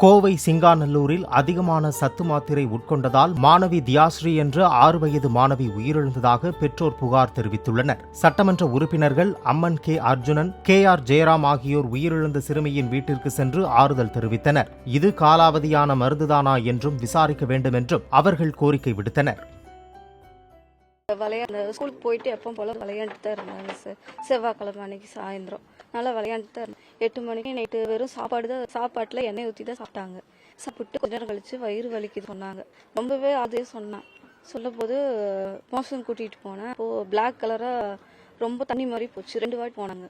கோவை சிங்காநல்லூரில் அதிகமான சத்து மாத்திரை உட்கொண்டதால் மாணவி தியாஸ்ரீ என்ற 6 வயது மாணவி உயிரிழந்ததாக பெற்றோர் புகார் தெரிவித்துள்ளனர். சட்டமன்ற உறுப்பினர்கள் அம்மன் கே. அர்ஜுனன், KR ஜெயராம் ஆகியோர் உயிரிழந்த சிறுமியின் வீட்டிற்கு சென்று ஆறுதல் தெரிவித்தனர். இது காலாவதியான மருந்துதானா என்றும் விசாரிக்க வேண்டும் என்றும் அவர்கள் கோரிக்கை விடுத்தனர். ஸ்கூலுக்கு போயிட்டு எப்போ போல விளையாண்டுட்டு தான் இருந்தாங்க சார். செவ்வாய்க்கிழமை அன்னைக்கு சாயந்தரம் நல்லா விளையாண்டுட்டு தான் இருந்தாங்க. 8 மணிக்கு நைட்டு வெறும் சாப்பாட்டில் எண்ணெய் ஊற்றி தான் சாப்பிட்டாங்க. சாப்பிட்டு கொஞ்ச நேரம் கழிச்சு வயிறு வலிக்குது சொன்னாங்க. ரொம்பவே அதே சொல்லும் போது மோஷன் கூட்டிகிட்டு போனேன். அப்போது பிளாக் கலராக ரொம்ப தண்ணி மாதிரி போச்சு. 2 வாட்டி போனாங்க.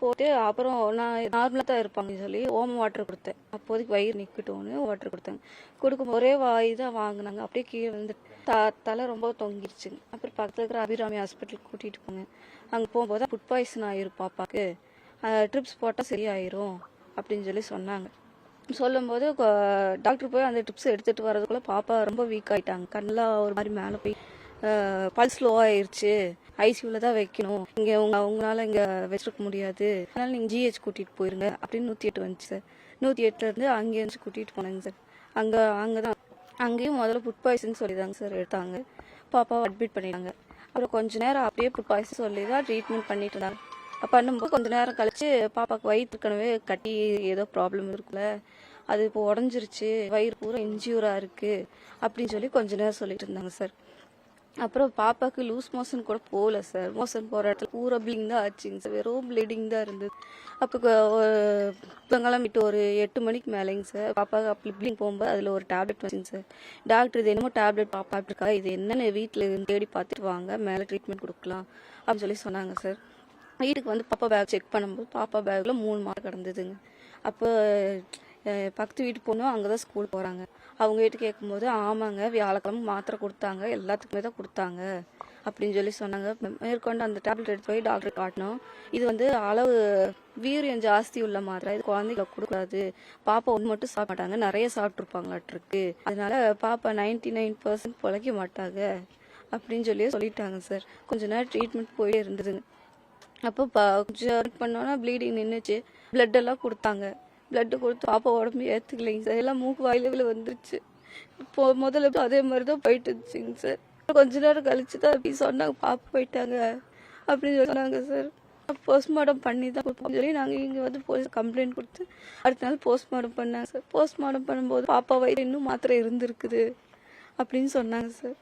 போட்டு அப்புறம் நான் நார்மலாக தான் இருப்பாங்கன்னு சொல்லி ஓம வாட்டர் கொடுத்தேன். அப்போதைக்கு வயிறு நிற்கட்டும்னு வாட்டர் கொடுத்தாங்க. கொடுக்கும் ஒரே வாய் தான் வாங்கினாங்க. அப்படியே கீழே வந்து தலை ரொம்ப தொங்கிருச்சுங்க. அப்புறம் பக்கத்தில் இருக்கிற அபிராமி ஹாஸ்பிட்டலுக்கு கூட்டிகிட்டு போங்க. அங்கே போகும்போது ஃபுட் பாய்சன் ஆயிரும் பாப்பாவுக்கு, ட்ரிப்ஸ் போட்டால் சரியாயிரும் அப்படின்னு சொல்லி சொன்னாங்க. சொல்லும்போது டாக்டர் போய் அந்த ட்ரிப்ஸ் எடுத்துகிட்டு வரதுக்குள்ளே பாப்பா ரொம்ப வீக் ஆகிட்டாங்க. கண்ணெலாம் ஒரு மாதிரி மேலே போய் பல்ஸ் ஸ்லோ ஆயிடுச்சு. ஐசியூவில் தான் வைக்கணும், இங்கே உங்களால் இங்கே வச்சிருக்க முடியாது, அதனால் நீங்கள் GH கூட்டிகிட்டு போயிருங்க அப்படின்னு 108 வந்துச்சு சார். 108லேருந்து அங்கேருந்து கூட்டிகிட்டு போனாங்க சார். அங்கே தான் அங்கேயும் முதல்ல ஃபுட் பாய்சன் சொல்லி தாங்க சார் எடுத்தாங்க. பாப்பாவை அட்மிட் பண்ணிட்டாங்க. அப்புறம் கொஞ்சம் நேரம் அப்படியே ஃபுட் பாய்சன் சொல்லி தான் ட்ரீட்மெண்ட் பண்ணிட்டு இருந்தாங்க. பண்ணும்போது கொஞ்சம் நேரம் கழிச்சு பாப்பாவுக்கு வயிற்றுக்கனவே கட்டி ஏதோ ப்ராப்ளம் இருக்குல்ல, அது இப்போ உடஞ்சிருச்சு, வயிறு பூரா இன்ஜூராக இருக்குது அப்படின்னு சொல்லி கொஞ்சம் நேரம் சொல்லிட்டு இருந்தாங்க சார். அப்புறம் பாப்பாவுக்கு லூஸ் மோஷன் கூட போகல சார். மோஷன் போகிற இடத்துல பூரா ப்ளீடிங் தான் ஆச்சுங்க சார். வெறும் ப்ளீடிங் தான் இருந்தது. அப்போ கிளம்பிட்டு ஒரு 8 மணிக்கு மேலேங்க சார் பாப்பாவுக்கு அப்படி ப்ளீடிங் போகும்போது அதில் ஒரு டேப்லெட் வச்சுங்க சார். டாக்டர் இது என்னமோ டேப்லெட் பாப்பா இருக்கா, இது என்னென்னு வீட்டில் தேடி பார்த்துட்டு வாங்க, மேலே ட்ரீட்மெண்ட் கொடுக்கலாம் அப்படின்னு சொல்லி சொன்னாங்க சார். வீட்டுக்கு வந்து பாப்பா பேக் செக் பண்ணும்போது பாப்பா பேக்கில் 3 மார்க் கிடந்ததுங்க. அப்போ பக்கத்து வீட்டு பொண்ணும் அங்கே தான் ஸ்கூல் போகிறாங்க. அவங்க வீட்டு கேட்கும்போது ஆமாங்க வியாழக்கிழமை மாத்திரை கொடுத்தாங்க, எல்லாத்துக்குமே தான் கொடுத்தாங்க அப்படின்னு சொல்லி சொன்னாங்க. மேற்கொண்டு அந்த டேப்லெட் எடுத்து போய் டாக்டர் காட்டினோம். இது வந்து அளவு வீரியம் ஜாஸ்தி உள்ள மாத்திரை, இது குழந்தைகளை கொடுக்கூடாது, பாப்பா ஒன்று மட்டும் சாப்பிட மாட்டாங்க, நிறைய சாப்பிட்ருப்பாங்களாட்டிருக்கு, அதனால பாப்பா 99% பிழைக்க மாட்டாங்க அப்படின்னு சொல்லிட்டாங்க சார். கொஞ்ச நேரம் ட்ரீட்மெண்ட் போயிட்டே இருந்ததுங்க. அப்போ கொஞ்சம் பண்ணோன்னா ப்ளீடிங் நின்றுச்சு. பிளட்டெல்லாம் கொடுத்தாங்க. பிளட்டு கொடுத்து பாப்பா உடம்பு ஏற்றுக்கலைங்க சார். எல்லாம் மூக்கு வாயில வந்துருச்சு. இப்போ முதல்ல அதே மாதிரி தான் போயிட்டு இருந்துச்சுங்க சார். கொஞ்ச நேரம் கழிச்சு தான் அப்படி சொன்னாங்க பாப்பா போயிட்டாங்க அப்படின்னு சொன்னாங்க சார். போஸ்ட்மார்ட்டம் பண்ணி தான் கொடுப்போம் சொல்லி நாங்கள் இங்கே வந்து போலீஸ் கம்ப்ளைண்ட் கொடுத்து அடுத்த நாள் போஸ்ட்மார்ட்டம் பண்ணாங்க சார். போஸ்ட்மார்ட்டம் பண்ணும்போது பாப்பா வயிறு இன்னும் மாத்திரை இருந்திருக்குது அப்படின்னு சொன்னாங்க சார்.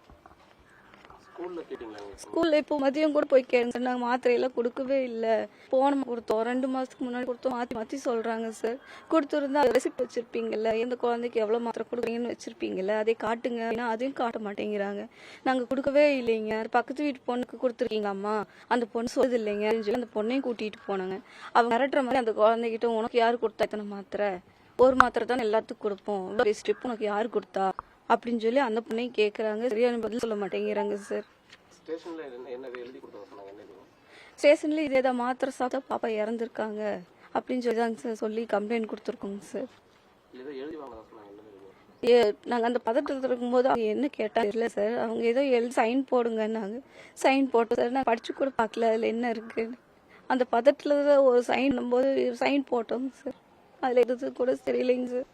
ஸ்கூல்ல இப்போ மதியம் கூட போய் கேளுங்க சார். நாங்கள் மாத்திரையெல்லாம் கொடுக்கவே இல்லை. கொடுத்தோம் 2 மாதத்துக்கு முன்னாடி கொடுத்தோம். மாற்றி சொல்கிறாங்க சார். கொடுத்துருந்தா ரெசிப்ட் வச்சுருப்பீங்கல்ல, எந்த குழந்தைக்கு எவ்வளோ மாத்திரை கொடுக்குறீங்கன்னு வச்சுருப்பீங்கல்ல, அதை காட்டுங்க அப்படின்னா அதையும் காட்ட மாட்டேங்கிறாங்க. நாங்கள் கொடுக்கவே இல்லைங்க, பக்கத்து வீட்டு பொண்ணுக்கு கொடுத்துருக்கீங்க அம்மா, அந்த பொண்ணு சொல்லுது இல்லைங்க அப்படின்னு சொல்லி அந்த பொண்ணையும் கூட்டிகிட்டு போனாங்க. அவங்க மிரட்டுற மாதிரி அந்த குழந்தைகிட்ட உனக்கு யார் கொடுத்தா இத்தனை மாத்திரை, ஒரு மாத்திரை தான் எல்லாத்துக்கும் கொடுப்போம், இவ்வளோ ஸ்ட்ரிப் உனக்கு யார் கொடுத்தா அப்படின்னு சொல்லி அந்த பொண்ணையும் கேட்குறாங்க. சரியான பதில் சொல்ல மாட்டேங்கிறாங்க சார். ஸ்டேஷன்ல இதே தான் மாத்திரை சாப்பிட்டா பாப்பா இறந்துருக்காங்க அப்படின்னு சொல்லி தாங்க சார் சொல்லி கம்ப்ளைண்ட் கொடுத்துருக்கோங்க சார். நாங்கள் அந்த பதட்டத்தில் இருக்கும்போது அவங்க என்ன கேட்டாங்க இல்லை சார். அவங்க ஏதோ சைன் போடுங்கன்னாங்க. சைன் போட்டோம் சார். நான் படிச்சு கூட பார்க்கல அதில் என்ன இருக்குன்னு. அந்த பதட்டத்தில் ஒரு சைன் போது சைன் போட்டோங்க சார். அதில் எது கூட தெரியலைங்க சார்.